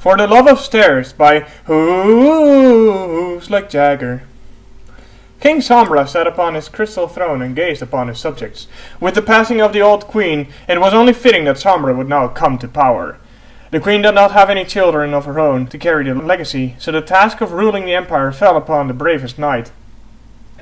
For the Love of Stairs by Hooves like Jagger. King Sombra sat upon his crystal throne and gazed upon his subjects. With the passing of the old queen, it was only fitting that Sombra would now come to power. The queen did not have any children of her own to carry the legacy, so the task of ruling the empire fell upon the bravest knight.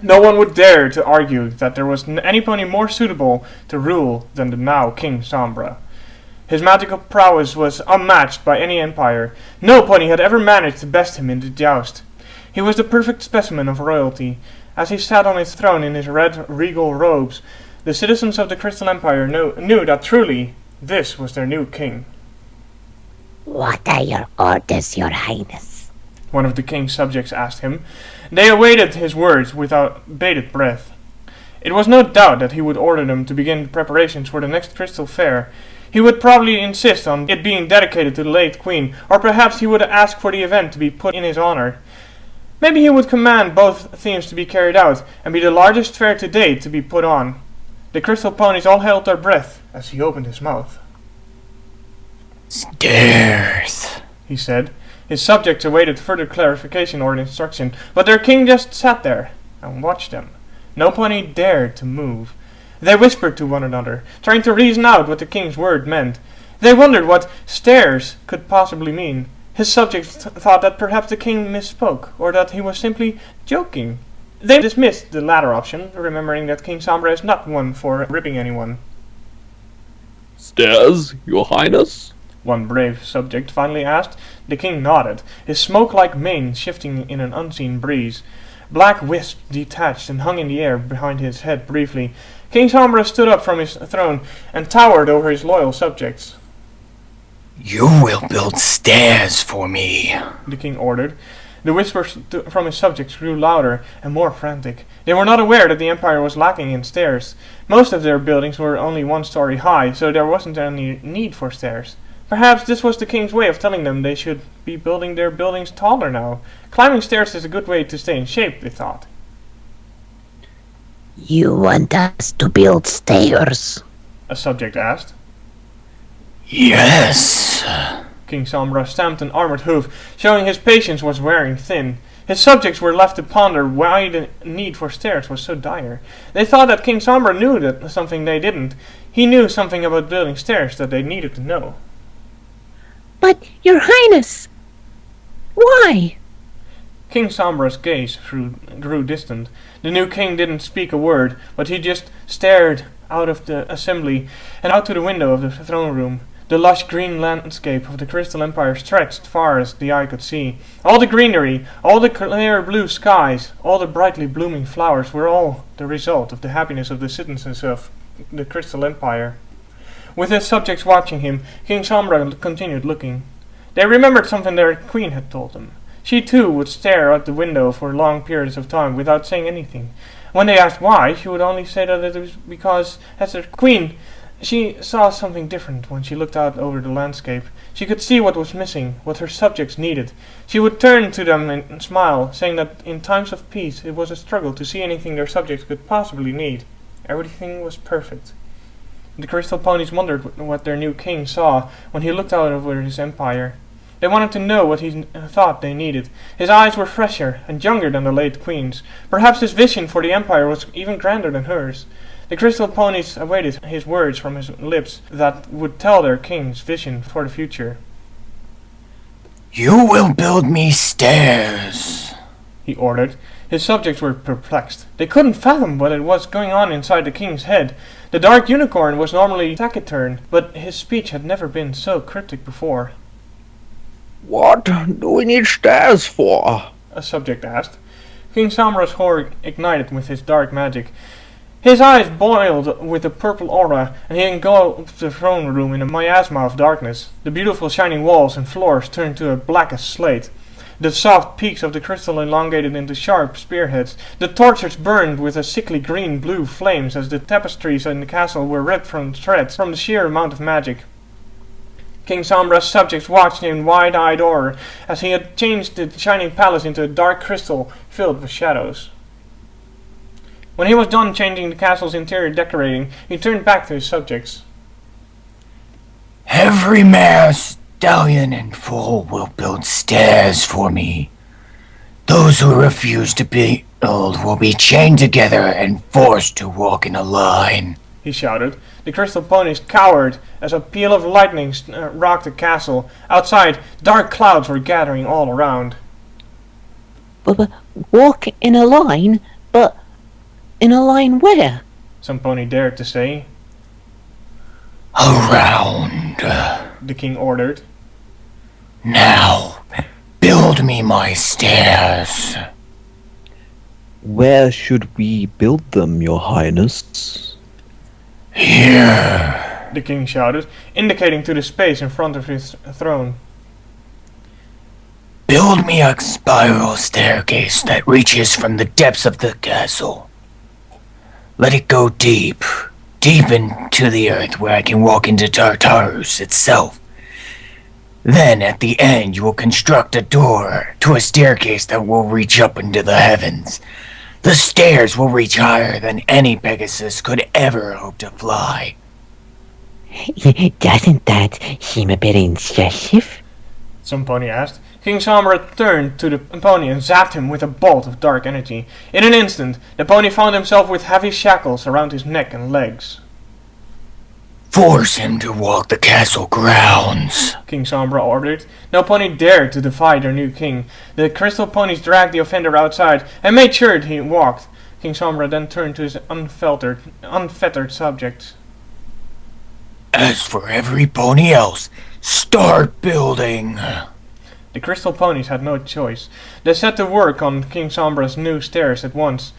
No one would dare to argue that there was anybody more suitable to rule than the now King Sombra. His magical prowess was unmatched by any empire. No pony had ever managed to best him in the joust. He was the perfect specimen of royalty. As he sat on his throne in his red regal robes, the citizens of the Crystal Empire knew that truly this was their new king. "What are your orders, your highness?" one of the king's subjects asked him. They awaited his words without bated breath. It was no doubt that he would order them to begin preparations for the next Crystal Fair. He would probably insist on it being dedicated to the late queen, or perhaps he would ask for the event to be put in his honor. Maybe he would command both themes to be carried out, and be the largest fair to date to be put on. The crystal ponies all held their breath as he opened his mouth. "Stairs," he said. His subjects awaited further clarification or instruction, but their king just sat there and watched them. No pony dared to move. They whispered to one another, trying to reason out what the king's word meant. They wondered what stairs could possibly mean. His subjects thought that perhaps the king misspoke, or that he was simply joking. They dismissed the latter option, remembering that King Sombra is not one for ribbing anyone. "Stairs, your highness?" one brave subject finally asked. The king nodded, his smoke-like mane shifting in an unseen breeze. Black wisps detached and hung in the air behind his head briefly. King Sombra stood up from his throne and towered over his loyal subjects. "You will build stairs for me," the king ordered. The whispers from his subjects grew louder and more frantic. They were not aware that the empire was lacking in stairs. Most of their buildings were only 1 story high, so there wasn't any need for stairs. Perhaps this was the king's way of telling them they should be building their buildings taller now. Climbing stairs is a good way to stay in shape, they thought. "You want us to build stairs?" a subject asked. "Yes." King Sombra stamped an armored hoof, showing his patience was wearing thin. His subjects were left to ponder why the need for stairs was so dire. They thought that King Sombra knew that something they didn't. He knew something about building stairs that they needed to know. "But, your highness, why?" King Sombra's gaze grew distant. The new king didn't speak a word, but he just stared out of the assembly and out to the window of the throne room. The lush green landscape of the Crystal Empire stretched far as the eye could see. All the greenery, all the clear blue skies, all the brightly blooming flowers were all the result of the happiness of the citizens of the Crystal Empire. With his subjects watching him, King Sombra continued looking. They remembered something their queen had told them. She too would stare out the window for long periods of time without saying anything. When they asked why, she would only say that it was because, as their queen, she saw something different when she looked out over the landscape. She could see what was missing, what her subjects needed. She would turn to them and smile, saying that in times of peace it was a struggle to see anything their subjects could possibly need. Everything was perfect. The crystal ponies wondered what their new king saw when he looked out over his empire. They wanted to know what he thought they needed. His eyes were fresher and younger than the late queen's. Perhaps his vision for the empire was even grander than hers. The crystal ponies awaited his words from his lips that would tell their king's vision for the future. "You will build me stairs," he ordered. His subjects were perplexed. They couldn't fathom what it was going on inside the king's head. The dark unicorn was normally taciturn, but his speech had never been so cryptic before. "What do we need stairs for?" a subject asked. King Sombra's horror ignited with his dark magic. His eyes boiled with a purple aura, and he engulfed the throne room in a miasma of darkness. The beautiful shining walls and floors turned to a black as slate. The soft peaks of the crystal elongated into sharp spearheads. The torches burned with a sickly green-blue flames as the tapestries in the castle were ripped from shreds from the sheer amount of magic. King Sombra's subjects watched in wide-eyed horror as he had changed the shining palace into a dark crystal filled with shadows. When he was done changing the castle's interior decorating, he turned back to his subjects. "Every man stallion and foal will build stairs for me. Those who refuse to build will be chained together and forced to walk in a line," he shouted. The crystal ponies cowered as a peal of lightning rocked the castle. Outside, dark clouds were gathering all around. But walk in a line? But in a line where? Some pony dared to say. "Around," the king ordered. "Now, build me my stairs." Where should we build them, your highness? "Here," the king shouted, indicating to the space in front of his throne. "Build me a spiral staircase that reaches from the depths of the castle. Let it go deep into the earth where I can walk into Tartarus itself. Then at the end you will construct a door to a staircase that will reach up into the heavens. The stairs will reach higher than any Pegasus could ever hope to fly." Doesn't that seem a bit excessive? Some pony asked. King Sombra turned to the pony and zapped him with a bolt of dark energy. In an instant, the pony found himself with heavy shackles around his neck and legs. "Force him to walk the castle grounds," King Sombra ordered. No pony dared to defy their new king. The crystal ponies dragged the offender outside and made sure he walked. King Sombra then turned to his unfettered subjects. "As for every pony else, start building." The crystal ponies had no choice. They set to work on King Sombra's new stairs at once.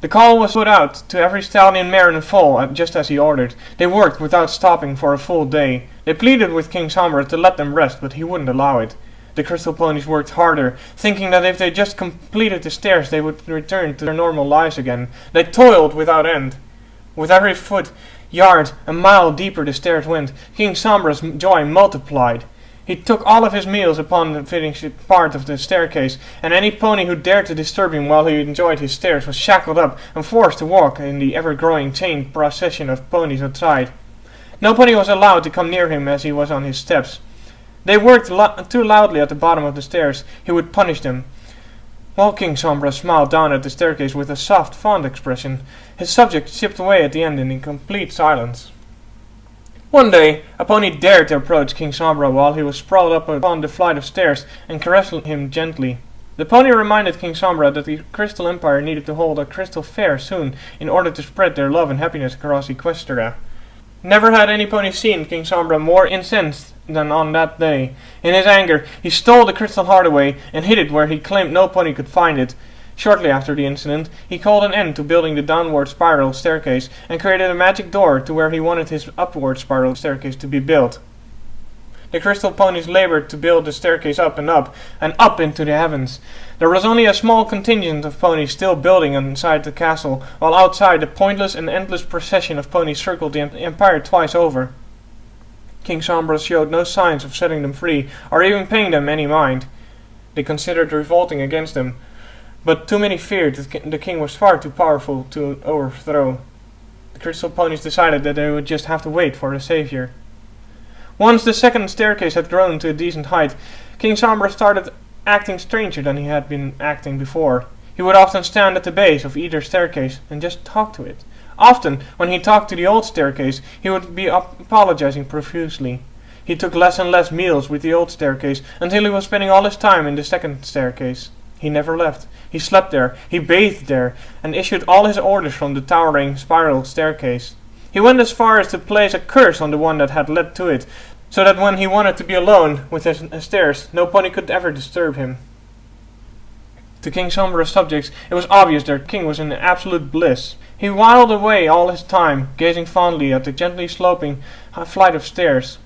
The call was put out to every stallion, mare and foal, just as he ordered. They worked without stopping for a full day. They pleaded with King Sombra to let them rest, but he wouldn't allow it. The crystal ponies worked harder, thinking that if they just completed the stairs they would return to their normal lives again. They toiled without end. With every foot, yard, a mile deeper the stairs went, King Sombra's joy multiplied. He took all of his meals upon the finishing part of the staircase, and any pony who dared to disturb him while he enjoyed his stairs was shackled up and forced to walk in the ever-growing chain procession of ponies outside. No pony was allowed to come near him as he was on his steps. They worked too loudly at the bottom of the stairs. He would punish them. While King Sombra smiled down at the staircase with a soft, fond expression, his subjects chipped away at the end in complete silence. One day, a pony dared to approach King Sombra while he was sprawled up upon the flight of stairs and caressed him gently. The pony reminded King Sombra that the Crystal Empire needed to hold a crystal fair soon in order to spread their love and happiness across Equestria. Never had any pony seen King Sombra more incensed than on that day. In his anger, he stole the crystal heart away and hid it where he claimed no pony could find it. Shortly after the incident, he called an end to building the downward spiral staircase and created a magic door to where he wanted his upward spiral staircase to be built. The crystal ponies labored to build the staircase up and up into the heavens. There was only a small contingent of ponies still building inside the castle, while outside a pointless and endless procession of ponies circled the empire twice over. King Sombra showed no signs of setting them free, or even paying them any mind. They considered revolting against them, but too many feared that the king was far too powerful to overthrow. The crystal ponies decided that they would just have to wait for a savior. Once the second staircase had grown to a decent height, King Sombra started acting stranger than he had been acting before. He would often stand at the base of either staircase and just talk to it. Often, when he talked to the old staircase, he would be apologizing profusely. He took less and less meals with the old staircase until he was spending all his time in the second staircase. He never left. He slept there, he bathed there, and issued all his orders from the towering spiral staircase. He went as far as to place a curse on the one that had led to it, so that when he wanted to be alone with his stairs, no pony could ever disturb him. To King Sombra's subjects, it was obvious their king was in absolute bliss. He whiled away all his time, gazing fondly at the gently sloping flight of stairs.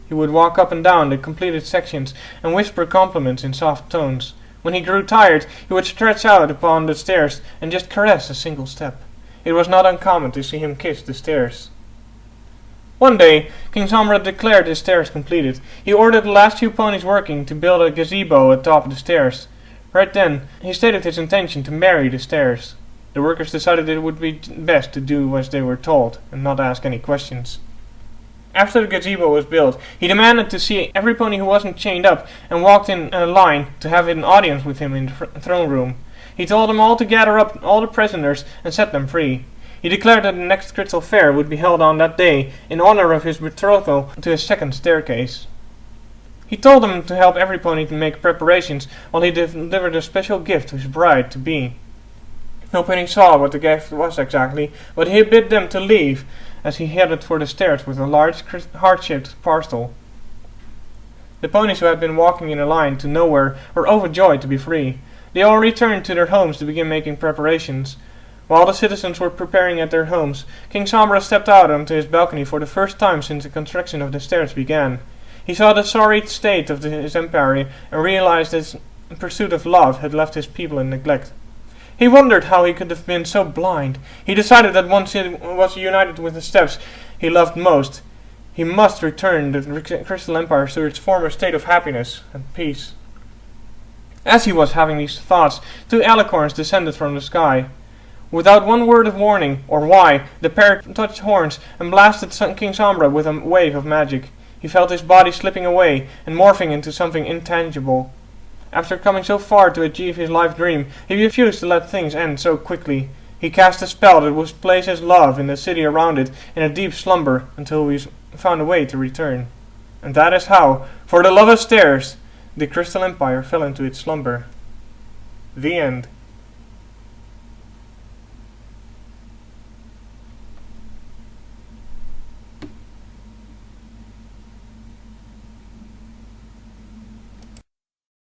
He would walk up and down the completed sections and whisper compliments in soft tones. When he grew tired, he would stretch out upon the stairs and just caress a single step. It was not uncommon to see him kiss the stairs. One day, King Sombra declared his stairs completed. He ordered the last few ponies working to build a gazebo atop the stairs. Right then, he stated his intention to marry the stairs. The workers decided it would be best to do as they were told and not ask any questions. After the gazebo was built, he demanded to see every pony who wasn't chained up and walked in a line to have an audience with him in the throne room. He told them all to gather up all the prisoners and set them free. He declared that the next crystal fair would be held on that day in honor of his betrothal to his second staircase. He told them to help every pony to make preparations while he delivered a special gift to his bride-to-be. No pony saw what the gift was exactly, but he bid them to leave as he headed for the stairs with a large heart-shaped parcel. The ponies who had been walking in a line to nowhere were overjoyed to be free. They all returned to their homes to begin making preparations. While the citizens were preparing at their homes, King Sombra stepped out onto his balcony for the first time since the construction of the stairs began. He saw the sorry state of his empire and realized his pursuit of love had left his people in neglect. He wondered how he could have been so blind. He decided that once he was united with the steps he loved most, he must return the Crystal Empire to its former state of happiness and peace. As he was having these thoughts, 2 alicorns descended from the sky. Without one word of warning, or why, the pair touched horns and blasted King Sombra with a wave of magic. He felt his body slipping away and morphing into something intangible. After coming so far to achieve his life dream, he refused to let things end so quickly. He cast a spell that would place his love in the city around it in a deep slumber until we found a way to return. And that is how, for the love of stairs, the Crystal Empire fell into its slumber. The end.